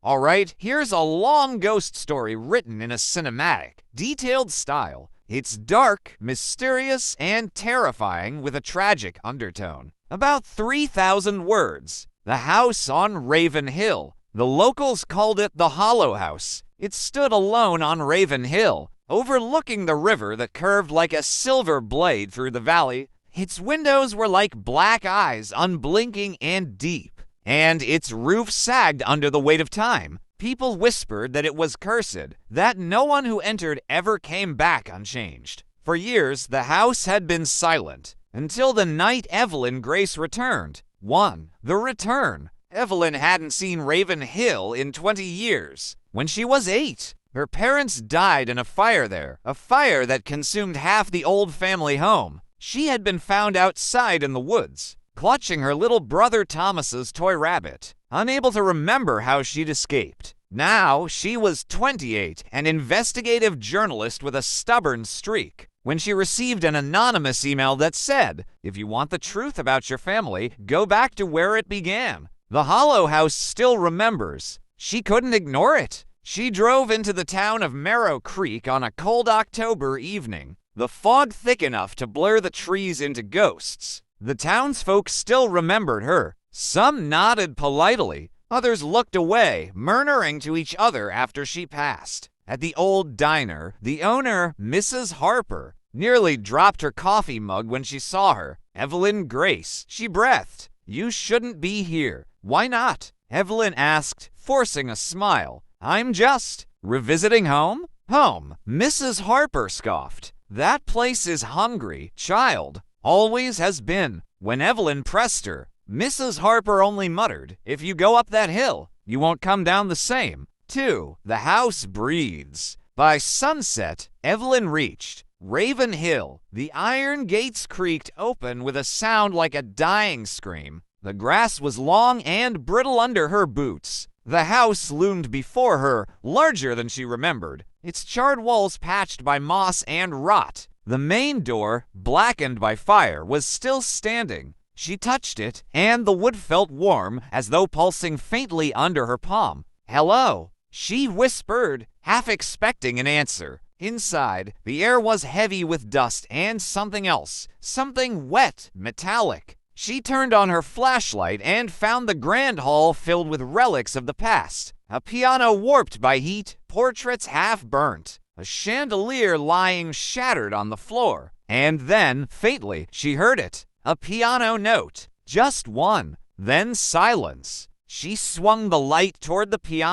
Alright, here's a long ghost story written in a cinematic, detailed style. It's dark, mysterious, and terrifying with a tragic undertone. About 3,000 words. The house on Raven Hill. The locals called it the Hollow House. It stood alone on Raven Hill, overlooking the river that curved like a silver blade through the valley. Its windows were like black eyes, unblinking and deep. And its roof sagged under the weight of time. People whispered that it was cursed, that no one who entered ever came back unchanged. For years, the house had been silent, until the night Evelyn Grace returned. The return. Evelyn hadn't seen Raven Hill in 20 years. When she was 8, her parents died in a fire there, a fire that consumed half the old family home. She had been found outside in the woods, clutching her little brother Thomas's toy rabbit, unable to remember how she'd escaped. Now she was 28, an investigative journalist with a stubborn streak, when she received an anonymous email that said, "If you want the truth about your family, go back to where it began." The Hollow House still remembers. She couldn't ignore it. She drove into the town of Marrow Creek on a cold October evening, the fog thick enough to blur the trees into ghosts. The townsfolk still remembered her. Some nodded politely. Others looked away, murmuring to each other after she passed. At the old diner, the owner, Mrs. Harper, nearly dropped her coffee mug when she saw her. "Evelyn Grace," she breathed. "You shouldn't be here." "Why not?" Evelyn asked, forcing a smile. "I'm just revisiting home." "Home," Mrs. Harper scoffed. "That place is hungry, child. Always has been." When Evelyn pressed her, Mrs. Harper only muttered, "If you go up that hill, you won't come down the same." 2. The house breathes. By sunset, Evelyn reached Raven Hill. The iron gates creaked open with a sound like a dying scream. The grass was long and brittle under her boots. The house loomed before her, larger than she remembered, its charred walls patched by moss and rot. The main door, blackened by fire, was still standing. She touched it, and the wood felt warm, as though pulsing faintly under her palm. "Hello," she whispered, half expecting an answer. Inside, the air was heavy with dust and something else, something wet, metallic. She turned on her flashlight and found the grand hall filled with relics of the past. A piano warped by heat, portraits half burnt, a chandelier lying shattered on the floor. And then, faintly, she heard it. A piano note. Just one. Then silence. She swung the light toward the piano.